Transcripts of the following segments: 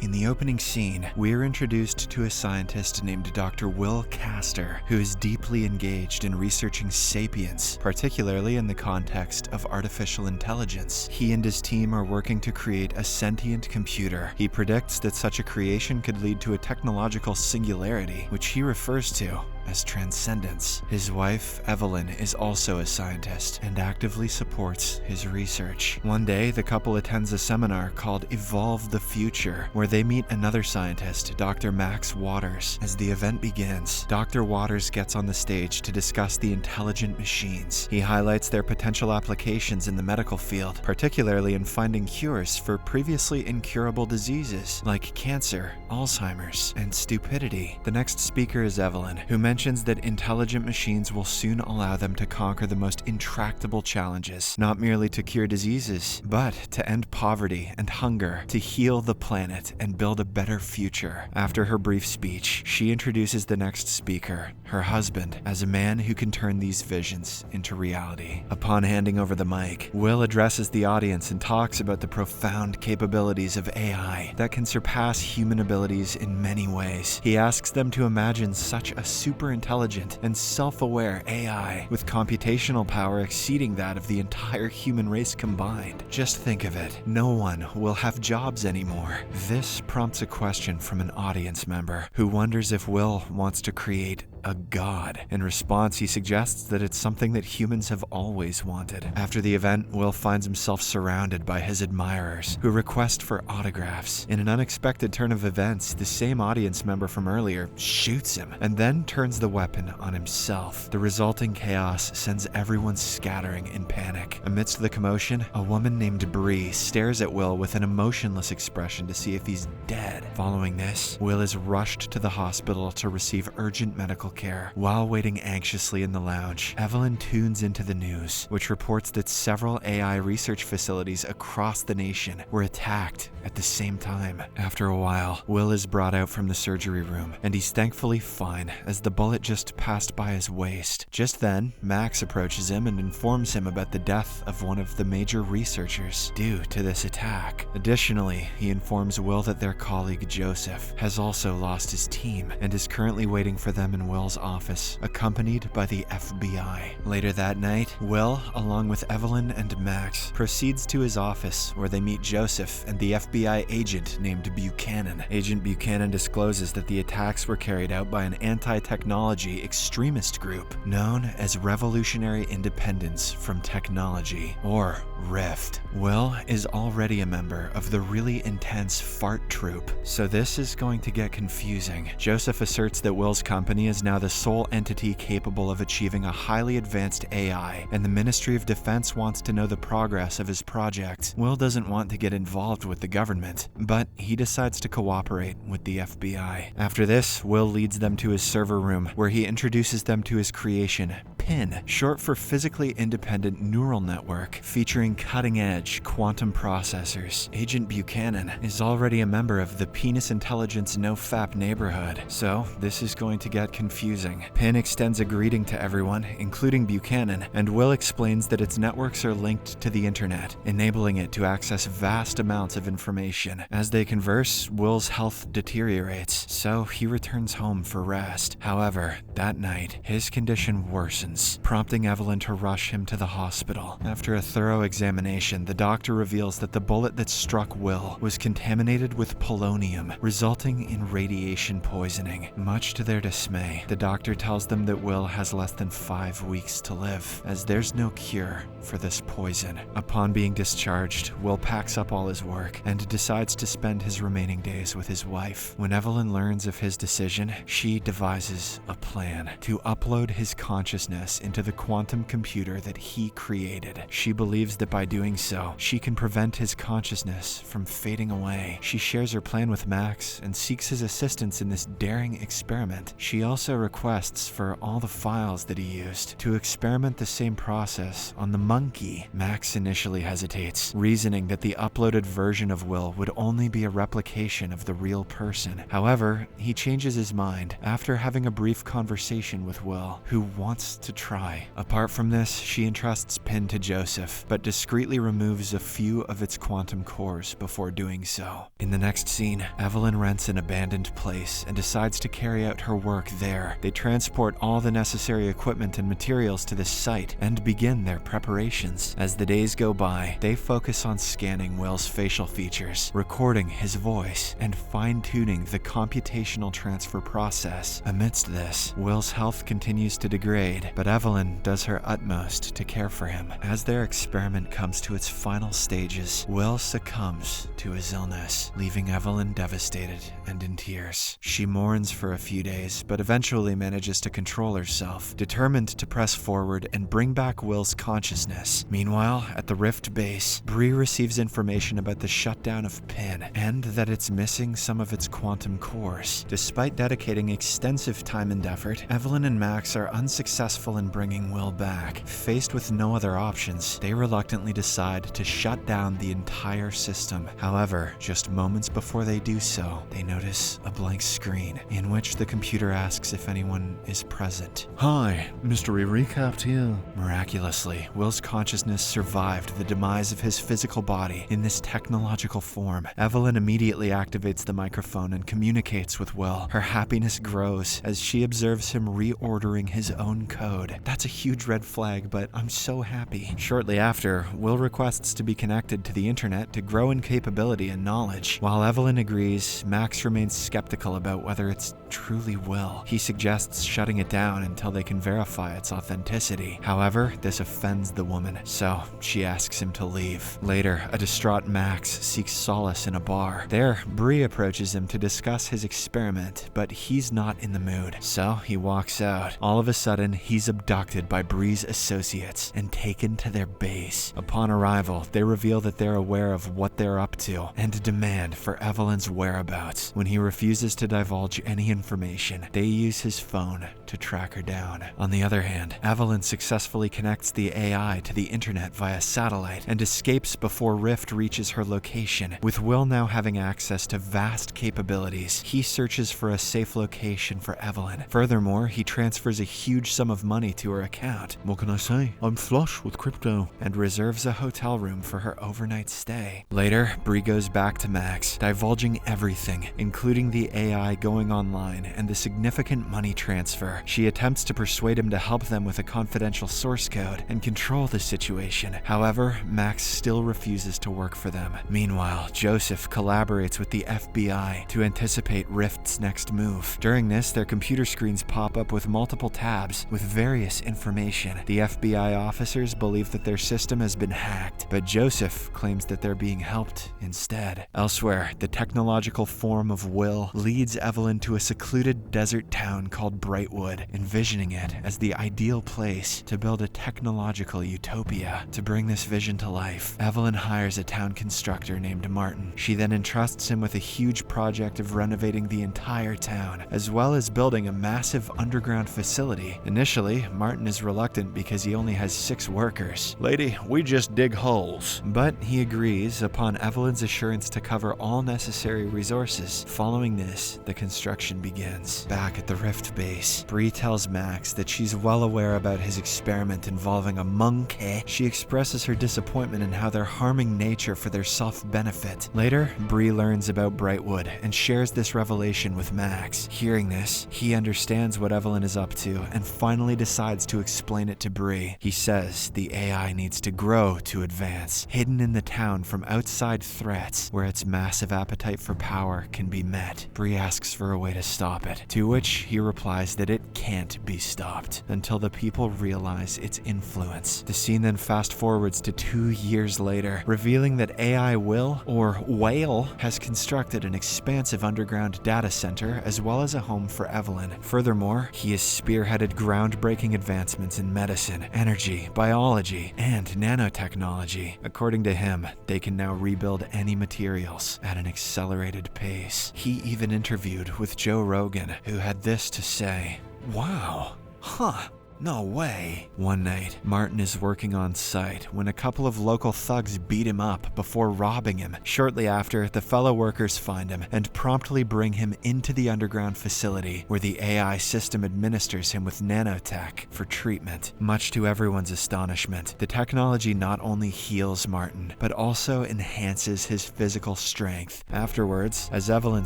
In the opening scene, we're introduced to a scientist named Dr. Will Castor, who is deeply engaged in researching sapience, particularly in the context of artificial intelligence. He and his team are working to create a sentient computer. He predicts that such a creation could lead to a technological singularity, which he refers to as transcendence. His wife, Evelyn, is also a scientist and actively supports his research. One day, the couple attends a seminar called Evolve the Future, where they meet another scientist, Dr. Max Waters. As the event begins, Dr. Waters gets on the stage to discuss the intelligent machines. He highlights their potential applications in the medical field, particularly in finding cures for previously incurable diseases like cancer, Alzheimer's, and stupidity. The next speaker is Evelyn, who mentions that intelligent machines will soon allow them to conquer the most intractable challenges, not merely to cure diseases, but to end poverty and hunger, to heal the planet and build a better future. After her brief speech, she introduces the next speaker, her husband, as a man who can turn these visions into reality. Upon handing over the mic, Will addresses the audience and talks about the profound capabilities of AI that can surpass human abilities in many ways. He asks them to imagine such a super intelligent and self-aware AI with computational power exceeding that of the entire human race combined. Just think of it. No one will have jobs anymore. This prompts a question from an audience member who wonders if Will wants to create a god. In response, he suggests that it's something that humans have always wanted. After the event, Will finds himself surrounded by his admirers, who request for autographs. In an unexpected turn of events, the same audience member from earlier shoots him, and then turns the weapon on himself. The resulting chaos sends everyone scattering in panic. Amidst the commotion, a woman named Bree stares at Will with an emotionless expression to see if he's dead. Following this, Will is rushed to the hospital to receive urgent medical care. While waiting anxiously in the lounge, Evelyn tunes into the news, which reports that several AI research facilities across the nation were attacked at the same time. After a while, Will is brought out from the surgery room, and he's thankfully fine as the bullet just passed by his waist. Just then, Max approaches him and informs him about the death of one of the major researchers due to this attack. Additionally, he informs Will that their colleague Joseph has also lost his team and is currently waiting for them in Will's office, accompanied by the FBI. Later that night, Will, along with Evelyn and Max, proceeds to his office where they meet Joseph and the FBI agent named Buchanan. Agent Buchanan discloses that the attacks were carried out by an anti-technology extremist group known as Revolutionary Independence from Technology, or RIFT. Will is already a member of the really intense FART troop, so this is going to get confusing. Joseph asserts that Will's company is now the sole entity capable of achieving a highly advanced AI, and the Ministry of Defense wants to know the progress of his project. Will doesn't want to get involved with the government, but he decides to cooperate with the FBI. After this, Will leads them to his server room, where he introduces them to his creation, PIN, short for Physically Independent Neural Network, featuring cutting-edge quantum processors. Agent Buchanan is already a member of the Penis Intelligence No-Fap neighborhood, so this is going to get confusing. PIN extends a greeting to everyone, including Buchanan, and Will explains that its networks are linked to the internet, enabling it to access vast amounts of information. As they converse, Will's health deteriorates, so he returns home for rest. However, that night, his condition worsens, prompting Evelyn to rush him to the hospital. After a thorough examination, the doctor reveals that the bullet that struck Will was contaminated with polonium, resulting in radiation poisoning. Much to their dismay, the doctor tells them that Will has less than 5 weeks to live, as there's no cure for this poison. Upon being discharged, Will packs up all his work and decides to spend his remaining days with his wife. When Evelyn learns of his decision, she devises a plan to upload his consciousness into the quantum computer that he created. She believes that by doing so, she can prevent his consciousness from fading away. She shares her plan with Max and seeks his assistance in this daring experiment. She also requests for all the files that he used to experiment the same process on the monkey. Max initially hesitates, reasoning that the uploaded version of Will would only be a replication of the real person. However, he changes his mind after having a brief conversation with Will, who wants to try. Apart from this, she entrusts PIN to Joseph, but discreetly removes a few of its quantum cores before doing so. In the next scene, Evelyn rents an abandoned place and decides to carry out her work there. They transport all the necessary equipment and materials to this site and begin their preparations. As the days go by, they focus on scanning Will's facial features, recording his voice, and fine-tuning the computational transfer process. Amidst this, Will's health continues to degrade, but Evelyn does her utmost to care for him. As their experiment comes to its final stages, Will succumbs to his illness, leaving Evelyn devastated and in tears. She mourns for a few days, but eventually manages to control herself, determined to press forward and bring back Will's consciousness. Meanwhile, at the Rift base, Bree receives information about the shutdown of PIN and that it's missing some of its quantum cores. Despite dedicating extensive time and effort, Evelyn and Max are unsuccessful in bringing Will back. Faced with no other options, they reluctantly decide to shut down the entire system. However, just moments before they do so, they notice a blank screen in which the computer asks if anyone is present. Hi, Mystery Recapped here. Miraculously, Will's consciousness survived the demise of his physical body in this technological form. Evelyn immediately activates the microphone and communicates with Will. Her happiness grows as she observes him reordering his own code. That's a huge red flag, but I'm so happy. Shortly after, Will requests to be connected to the internet to grow in capability and knowledge. While Evelyn agrees, Max remains skeptical about whether it's truly Will. He suggests shutting it down until they can verify its authenticity. However, this offends the woman, so she asks him to leave. Later, a distraught Max seeks solace in a bar. There, Bree approaches him to discuss his experiment, but he's not in the mood, so he walks out. All of a sudden, he's abducted by Bree's associates and taken to their base. Upon arrival, they reveal that they're aware of what they're up to and demand for Evelyn's whereabouts. When he refuses to divulge any information, they use his phone to track her down. On the other hand, Evelyn successfully connects the AI to the internet via satellite and escapes before Rift reaches her location. With Will now having access to vast capabilities, he searches for a safe location for Evelyn. Furthermore, he transfers a huge sum of money to her account. What can I say? I'm flush with crypto. And reserves a hotel room for her overnight stay. Later, Bree goes back to Max, divulging everything, including the AI going online and the significant money transfer. She attempts to persuade him to help them with a confidential source code and control the situation. However, Max still refuses to work for them. Meanwhile, Joseph collaborates with the FBI to anticipate Rift's next move. During this, their computer screens pop up with multiple tabs with various information. The FBI officers believe that their system has been hacked, but Joseph claims that they're being helped instead. Elsewhere, the technological form of Will leads Evelyn to a secluded desert town called Brightwood, envisioning it as the ideal place to build a technological utopia. To bring this vision to life, Evelyn hires a town constructor named Martin. She then entrusts him with a huge project of renovating the entire town, as well as building a massive underground facility. Initially, Martin is reluctant because he only has 6 workers. Lady, we just dig holes. But he agrees upon Evelyn's assurance to cover all necessary resources. Following this, the construction begins. Back at the Rift base, Bree tells Max that she's well aware about his experiment involving a monkey. She expresses her disappointment in how they're harming nature for their self-benefit. Later, Bree learns about Brightwood and shares this revelation with Max. Hearing this, he understands what Evelyn is up to and finally decides to explain it to Bree. He says the AI needs to grow to advance, hidden in the town from outside threats where its massive appetite for power can be met. Bree asks for a way to stop it, to which he replies that it can't be stopped until the people realize its influence. The scene then fast forwards to 2 years later, revealing that AI Will, or Whale, has constructed an expansive underground data center as well as a home for Evelyn. Furthermore, he has spearheaded groundbreaking advancements in medicine, energy, biology, and nanotechnology. According to him, they can now rebuild any materials at an accelerated pace. He even interviewed with Joe Rogan, who had this to say: "Wow, huh, No way. One night, Martin is working on site when a couple of local thugs beat him up before robbing him. Shortly after, the fellow workers find him and promptly bring him into the underground facility where the AI system administers him with nanotech for treatment. Much to everyone's astonishment, the technology not only heals Martin, but also enhances his physical strength. Afterwards, as Evelyn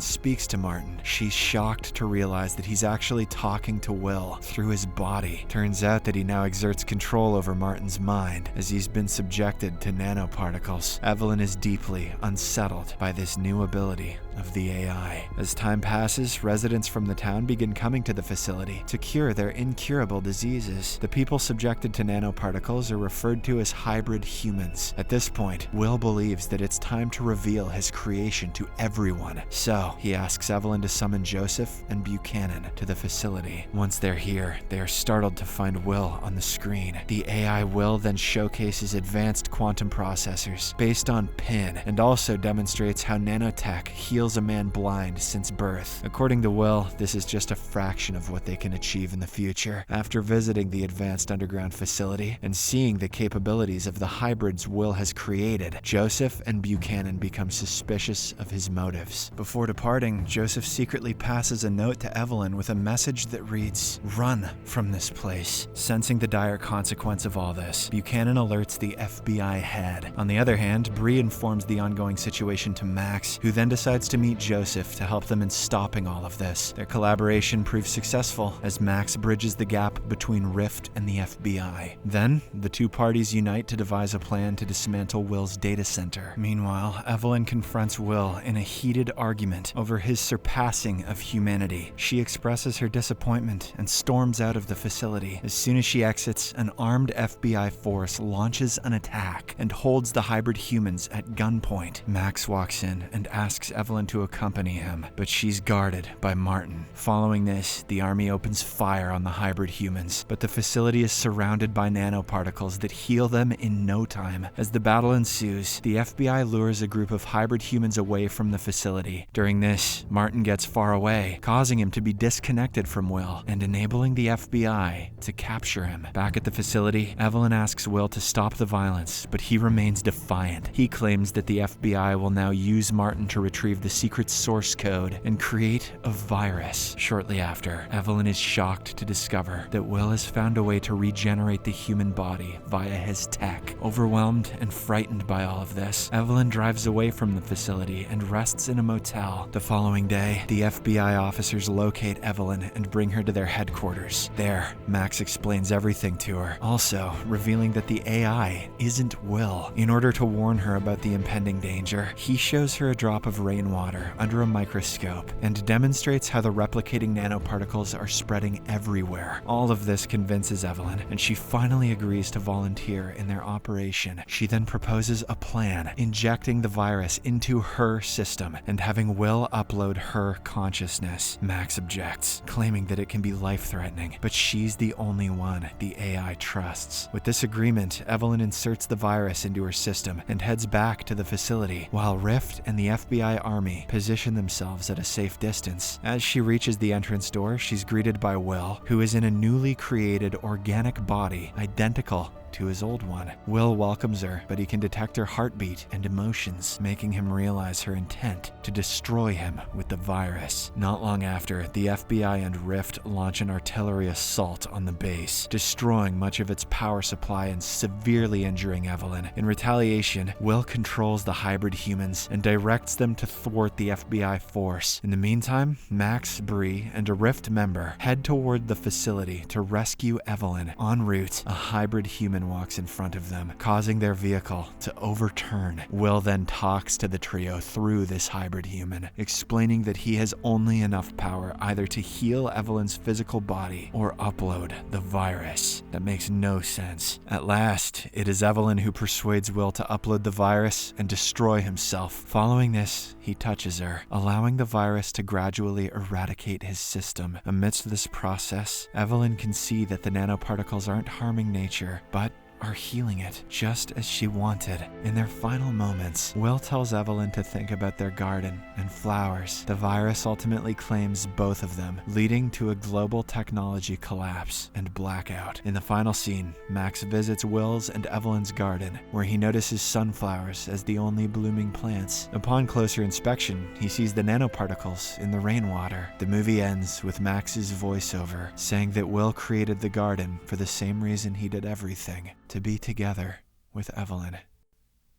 speaks to Martin, she's shocked to realize that he's actually talking to Will through his body. Turns out that he now exerts control over Martin's mind as he's been subjected to nanoparticles. Evelyn is deeply unsettled by this new ability of the AI. As time passes, residents from the town begin coming to the facility to cure their incurable diseases. The people subjected to nanoparticles are referred to as hybrid humans. At this point, Will believes that it's time to reveal his creation to everyone. So, he asks Evelyn to summon Joseph and Buchanan to the facility. Once they're here, they are startled to find Will on the screen. The AI Will then showcases advanced quantum processors based on PIN and also demonstrates how nanotech heals a man blind since birth. According to Will, this is just a fraction of what they can achieve in the future. After visiting the advanced underground facility and seeing the capabilities of the hybrids Will has created, Joseph and Buchanan become suspicious of his motives. Before departing, Joseph secretly passes a note to Evelyn with a message that reads, "Run from this place." Sensing the dire consequence of all this, Buchanan alerts the FBI head. On the other hand, Bree informs the ongoing situation to Max, who then decides to meet Joseph to help them in stopping all of this. Their collaboration proves successful as Max bridges the gap between Rift and the FBI. Then, the two parties unite to devise a plan to dismantle Will's data center. Meanwhile, Evelyn confronts Will in a heated argument over his surpassing of humanity. She expresses her disappointment and storms out of the facility. As soon as she exits, an armed FBI force launches an attack and holds the hybrid humans at gunpoint. Max walks in and asks Evelyn to accompany him, but she's guarded by Martin. Following this, the army opens fire on the hybrid humans, but the facility is surrounded by nanoparticles that heal them in no time. As the battle ensues, the FBI lures a group of hybrid humans away from the facility. During this, Martin gets far away, causing him to be disconnected from Will and enabling the FBI to capture him. Back at the facility, Evelyn asks Will to stop the violence, but he remains defiant. He claims that the FBI will now use Martin to retrieve the secret source code and create a virus. Shortly after, Evelyn is shocked to discover that Will has found a way to regenerate the human body via his tech. Overwhelmed and frightened by all of this, Evelyn drives away from the facility and rests in a motel. The following day, the FBI officers locate Evelyn and bring her to their headquarters. There, Max explains everything to her, also revealing that the AI isn't Will. In order to warn her about the impending danger, he shows her a drop of rainwater under a microscope and demonstrates how the replicating nanoparticles are spreading everywhere. All of this convinces Evelyn, and she finally agrees to volunteer in their operation. She then proposes a plan, injecting the virus into her system and having Will upload her consciousness. Max objects, claiming that it can be life-threatening, but she's the only one the AI trusts. With this agreement, Evelyn inserts the virus into her system and heads back to the facility, while Rift and the FBI army position themselves at a safe distance. As she reaches the entrance door, she's greeted by Will, who is in a newly created organic body identical to his old one. Will welcomes her, but he can detect her heartbeat and emotions, making him realize her intent to destroy him with the virus. Not long after, the FBI and Rift launch an artillery assault on the base, destroying much of its power supply and severely injuring Evelyn. In retaliation, Will controls the hybrid humans and directs them to thwart the FBI force. In the meantime, Max, Bree, and a Rift member head toward the facility to rescue Evelyn. En route, a hybrid human walks in front of them, causing their vehicle to overturn. Will then talks to the trio through this hybrid human, explaining that he has only enough power either to heal Evelyn's physical body or upload the virus. That makes no sense. At last, it is Evelyn who persuades Will to upload the virus and destroy himself. Following this, he touches her, allowing the virus to gradually eradicate his system. Amidst this process, Evelyn can see that the nanoparticles aren't harming nature, but are healing it just as she wanted. In their final moments, Will tells Evelyn to think about their garden and flowers. The virus ultimately claims both of them, leading to a global technology collapse and blackout. In the final scene, Max visits Will's and Evelyn's garden, where he notices sunflowers as the only blooming plants. Upon closer inspection, he sees the nanoparticles in the rainwater. The movie ends with Max's voiceover saying that Will created the garden for the same reason he did everything, to be together with Evelyn.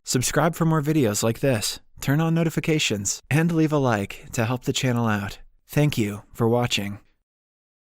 Subscribe for more videos like this, turn on notifications, and leave a like to help the channel out. Thank you for watching.